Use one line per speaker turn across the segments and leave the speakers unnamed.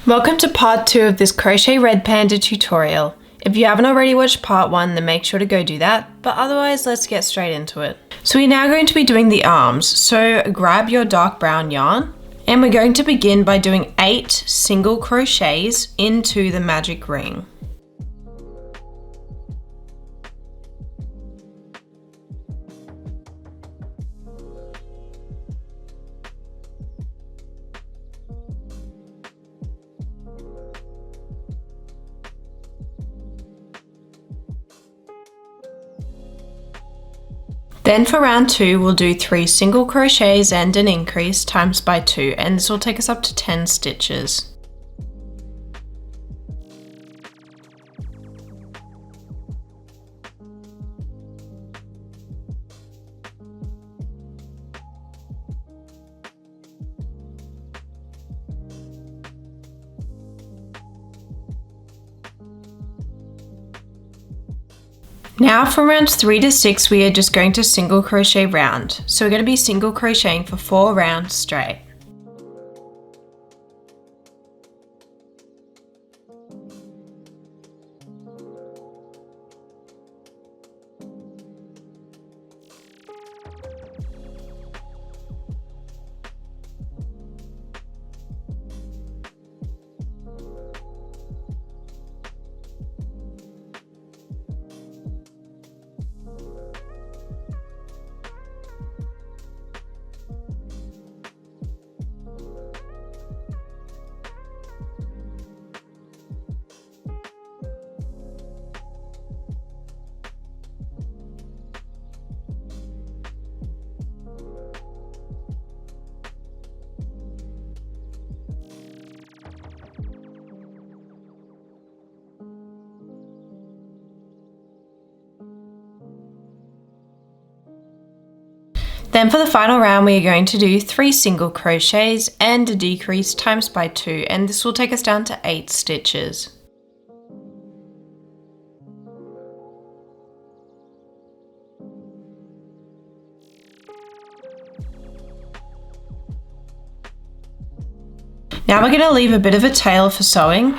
Welcome to part 2 of this Crochet Red Panda tutorial. If you haven't already watched part 1, then make sure to go do that, but otherwise let's get straight into it. So we're now going to be doing the arms, so grab your dark brown yarn and we're going to begin by doing 8 single crochets into the magic ring. Then for round 2, we'll do 3 single crochets and an increase times by 2, and this will take us up to 10 stitches. Now from rounds 3 to 6 we are just going to single crochet round. So we're going to be single crocheting for 4 rounds straight. Then for the final round we are going to do 3 single crochets and a decrease times by 2, and this will take us down to 8 stitches. Now we're going to leave a bit of a tail for sewing.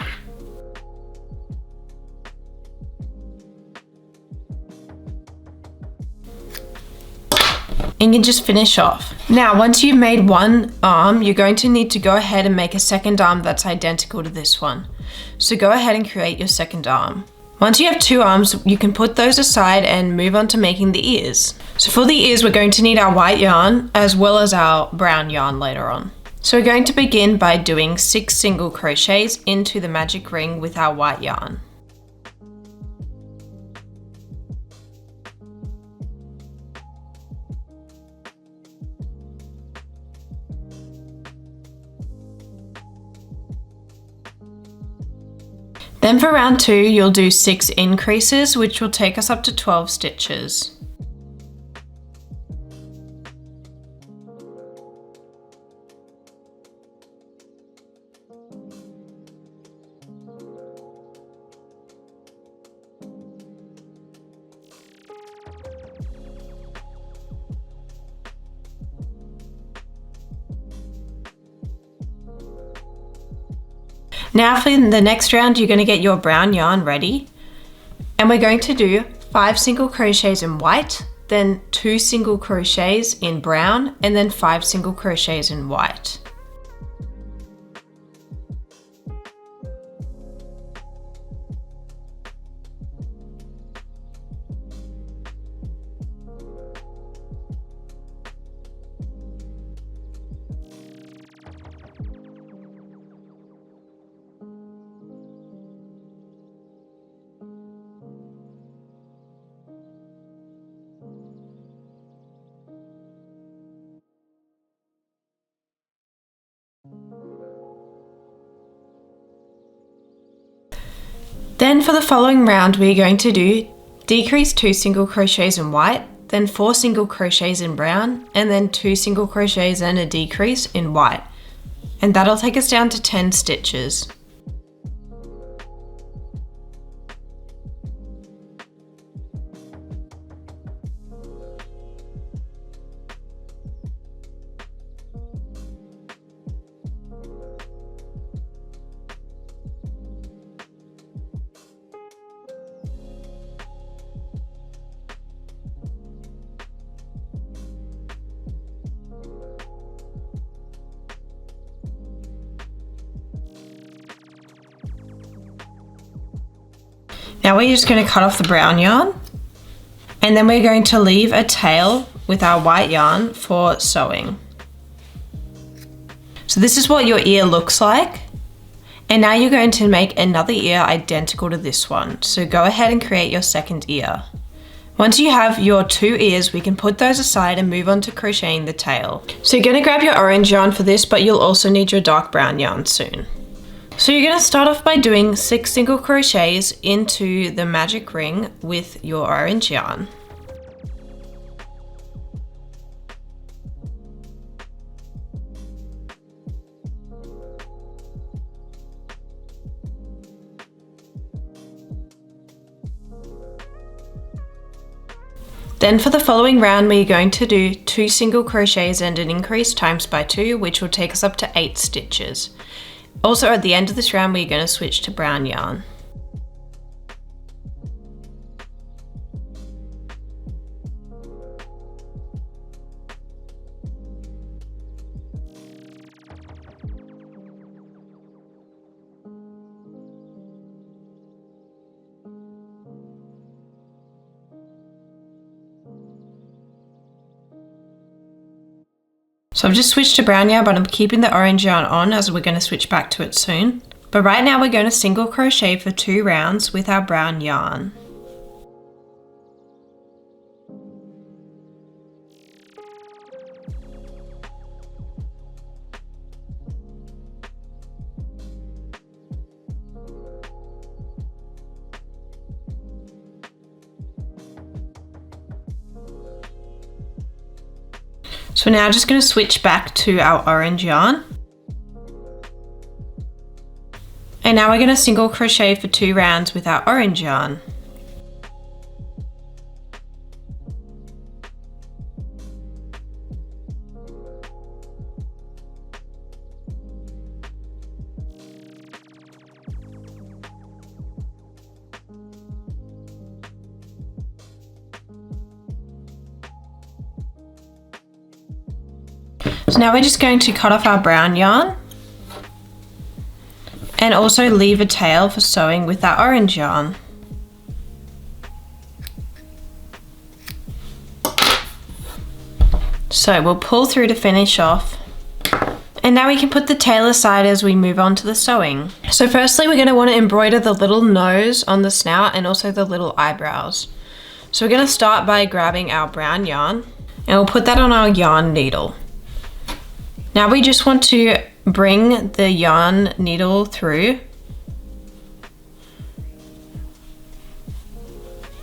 And you can just finish off. Now, once you've made one arm, you're going to need to go ahead and make a second arm that's identical to this one. So go ahead and create your second arm. Once you have 2 arms, you can put those aside and move on to making the ears. So for the ears, we're going to need our white yarn as well as our brown yarn later on. So we're going to begin by doing 6 single crochets into the magic ring with our white yarn. Then for round 2, you'll do 6 increases, which will take us up to 12 stitches. Now for the next round, you're going to get your brown yarn ready, and we're going to do 5 single crochets in white, then 2 single crochets in brown, and then 5 single crochets in white. Then for the following round, we're going to do decrease 2 single crochets in white, then 4 single crochets in brown, and then 2 single crochets and a decrease in white. And that'll take us down to 10 stitches. Now we're just going to cut off the brown yarn, and then we're going to leave a tail with our white yarn for sewing. So this is what your ear looks like. And now you're going to make another ear identical to this one. So go ahead and create your second ear. Once you have your 2 ears, we can put those aside and move on to crocheting the tail. So you're going to grab your orange yarn for this, but you'll also need your dark brown yarn soon. So you're going to start off by doing 6 single crochets into the magic ring with your orange yarn. Then for the following round, we're going to do 2 single crochets and an increase times by 2, which will take us up to 8 stitches. Also at the end of this round, we're going to switch to brown yarn. So I've just switched to brown yarn, but I'm keeping the orange yarn on as we're going to switch back to it soon. But right now we're going to single crochet for 2 rounds with our brown yarn. So we're now just going to switch back to our orange yarn. And now we're going to single crochet for 2 rounds with our orange yarn. So now we're just going to cut off our brown yarn and also leave a tail for sewing with our orange yarn. So we'll pull through to finish off. And now we can put the tail aside as we move on to the sewing. So firstly, we're going to want to embroider the little nose on the snout and also the little eyebrows. So we're going to start by grabbing our brown yarn and we'll put that on our yarn needle. Now we just want to bring the yarn needle through.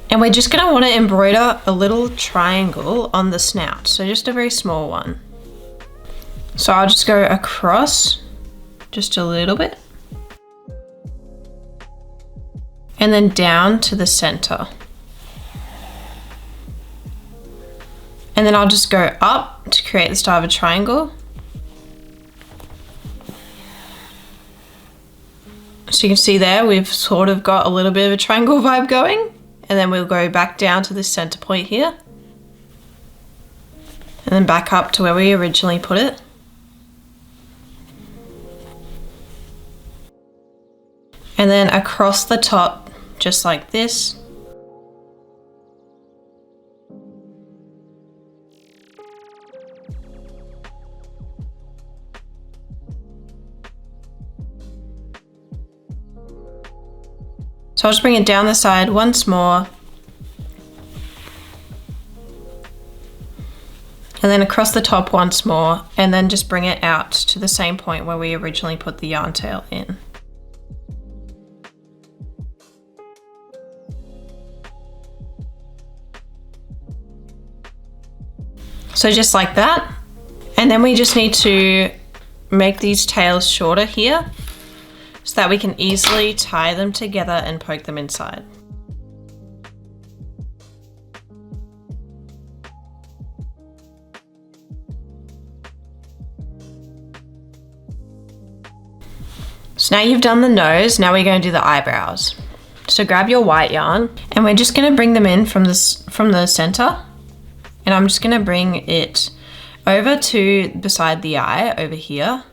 And we're just going to want to embroider a little triangle on the snout, so just a very small one. So I'll just go across just a little bit. And then down to the center. And then I'll just go up to create the start of a triangle. So you can see there, we've sort of got a little bit of a triangle vibe going. And then we'll go back down to this center point here. And then back up to where we originally put it. And then across the top, just like this. So I'll just bring it down the side once more. And then across the top once more, and then just bring it out to the same point where we originally put the yarn tail in. So just like that. And then we just need to make these tails shorter here, so that we can easily tie them together and poke them inside. So now you've done the nose, now we're going to do the eyebrows. So grab your white yarn and we're just going to bring them in from the center. And I'm just going to bring it over to beside the eye over here.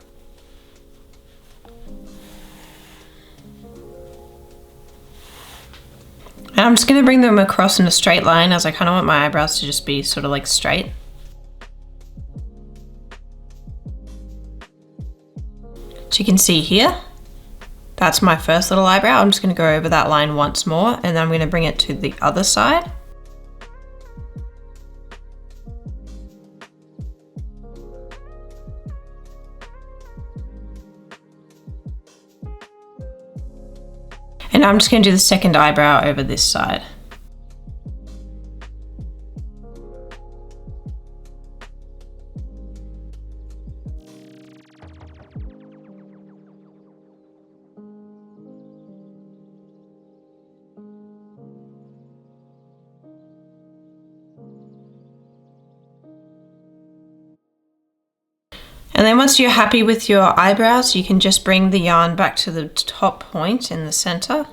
And I'm just gonna bring them across in a straight line as I kind of want my eyebrows to just be sort of like straight. So you can see here, that's my first little eyebrow. I'm just gonna go over that line once more, and then I'm gonna bring it to the other side. And I'm just gonna do the second eyebrow over this side. And then once you're happy with your eyebrows, you can just bring the yarn back to the top point in the center.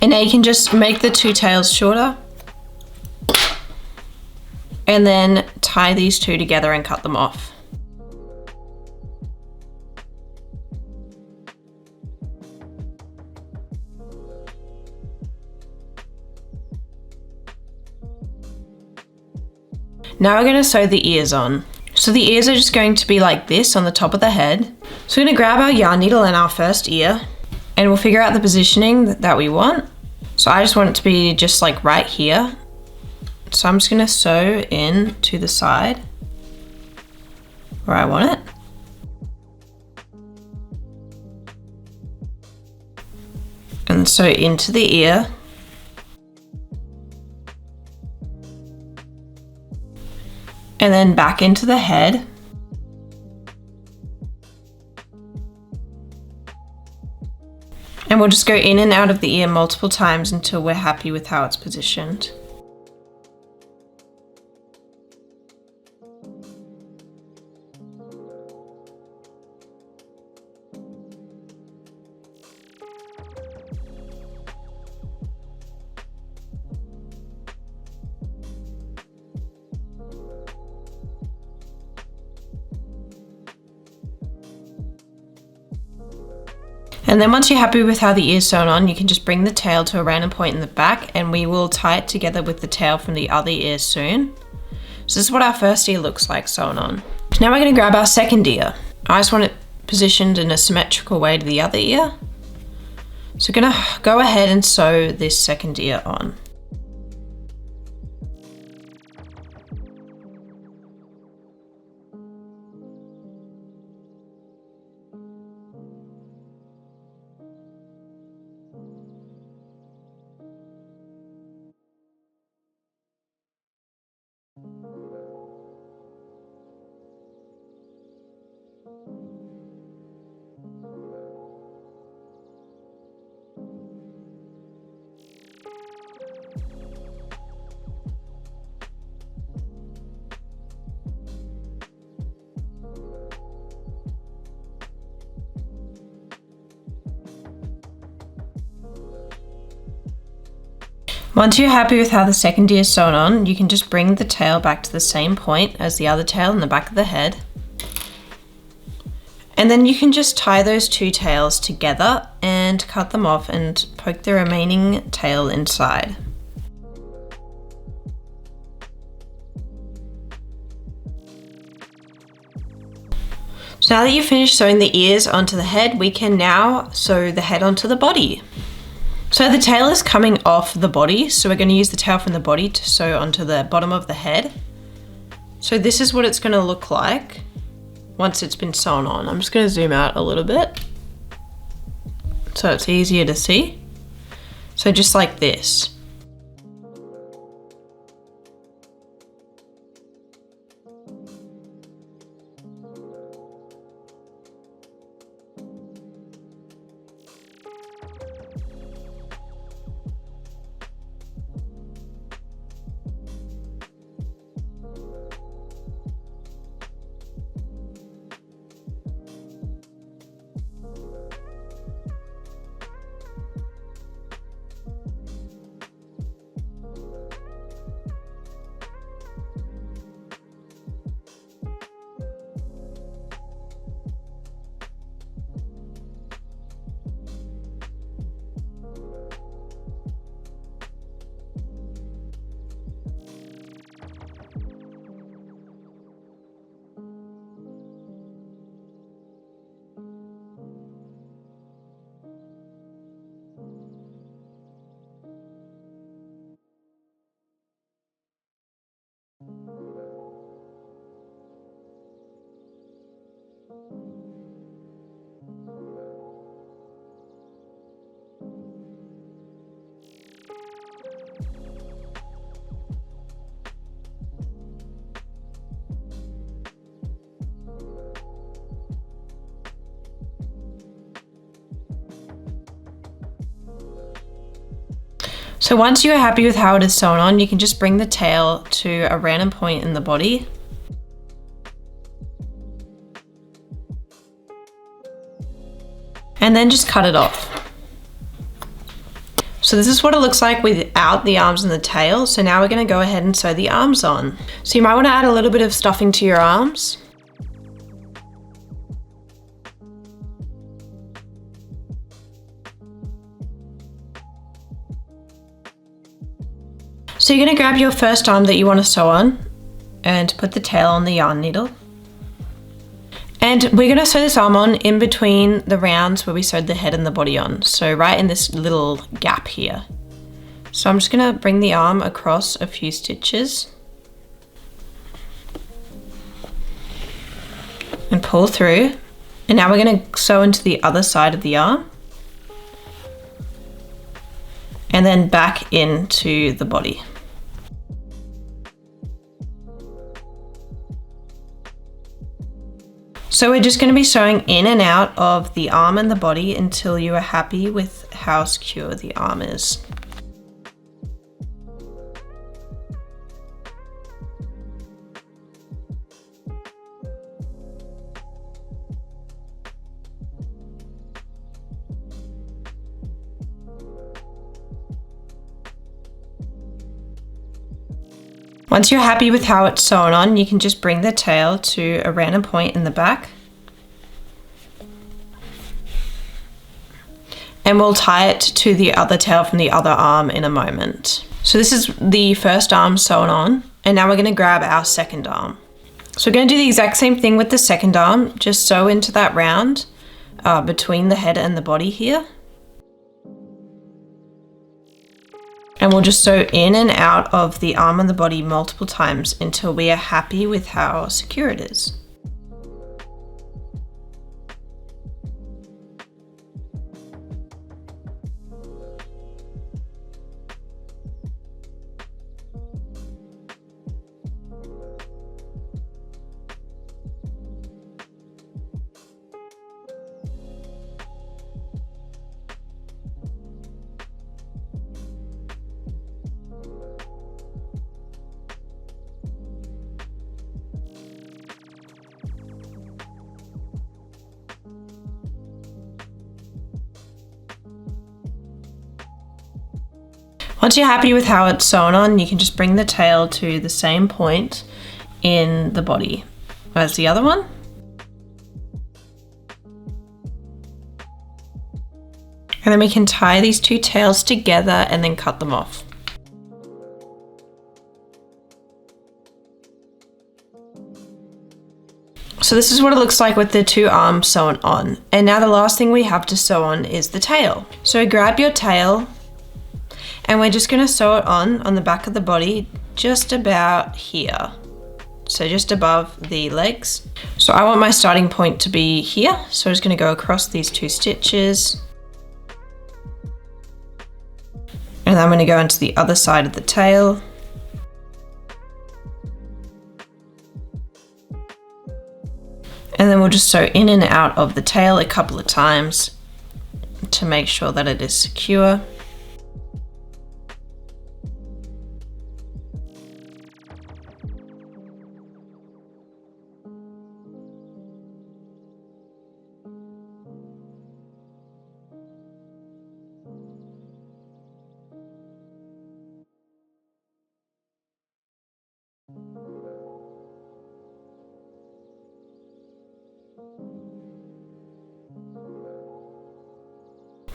And now you can just make the two tails shorter and then tie these two together and cut them off. Now we're going to sew the ears on. So the ears are just going to be like this on the top of the head. So we're going to grab our yarn needle and our first ear, and we'll figure out the positioning that we want. So I just want it to be just like right here. So I'm just going to sew in to the side where I want it. And sew into the ear. And then back into the head. And we'll just go in and out of the ear multiple times until we're happy with how it's positioned. And then once you're happy with how the ear's sewn on, you can just bring the tail to a random point in the back, and we will tie it together with the tail from the other ear soon. So this is what our first ear looks like sewn on. Now we're going to grab our second ear. I just want it positioned in a symmetrical way to the other ear. So we're going to go ahead and sew this second ear on. Once you're happy with how the second ear is sewn on, you can just bring the tail back to the same point as the other tail in the back of the head. And then you can just tie those two tails together and cut them off and poke the remaining tail inside. So now that you've finished sewing the ears onto the head, we can now sew the head onto the body. So the tail is coming off the body, so we're going to use the tail from the body to sew onto the bottom of the head. So this is what it's going to look like once it's been sewn on. I'm just going to zoom out a little bit so it's easier to see. So just like this. So once you're happy with how it is sewn on, you can just bring the tail to a random point in the body. And then just cut it off. So this is what it looks like without the arms and the tail. So now we're going to go ahead and sew the arms on. So you might want to add a little bit of stuffing to your arms. So you're going to grab your first arm that you want to sew on and put the tail on the yarn needle. And we're going to sew this arm on in between the rounds where we sewed the head and the body on. So right in this little gap here. So I'm just going to bring the arm across a few stitches and pull through. And now we're going to sew into the other side of the arm and then back into the body. So we're just going to be sewing in and out of the arm and the body until you are happy with how secure the arm is. Once you're happy with how it's sewn on, you can just bring the tail to a random point in the back. And we'll tie it to the other tail from the other arm in a moment. So this is the first arm sewn on, and now we're going to grab our second arm. So we're going to do the exact same thing with the second arm, just sew into that round between the head and the body here. And we'll just sew in and out of the arm and the body multiple times until we are happy with how secure it is. Once you're happy with how it's sewn on, you can just bring the tail to the same point in the body as the other one. And then we can tie these two tails together and then cut them off. So this is what it looks like with the two arms sewn on. And now the last thing we have to sew on is the tail. So grab your tail, and we're just going to sew it on the back of the body just about here. So just above the legs. So I want my starting point to be here. So I'm just going to go across these two stitches. And then I'm going to go into the other side of the tail. And then we'll just sew in and out of the tail a couple of times to make sure that it is secure.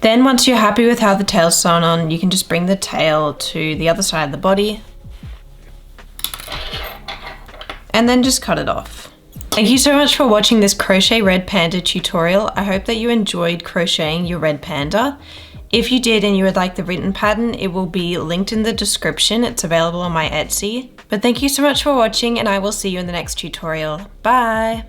Then once you're happy with how the tail's sewn on, you can just bring the tail to the other side of the body and then just cut it off. Thank you so much for watching this crochet red panda tutorial. I hope that you enjoyed crocheting your red panda. If you did and you would like the written pattern, it will be linked in the description. It's available on my Etsy. But thank you so much for watching, and I will see you in the next tutorial. Bye!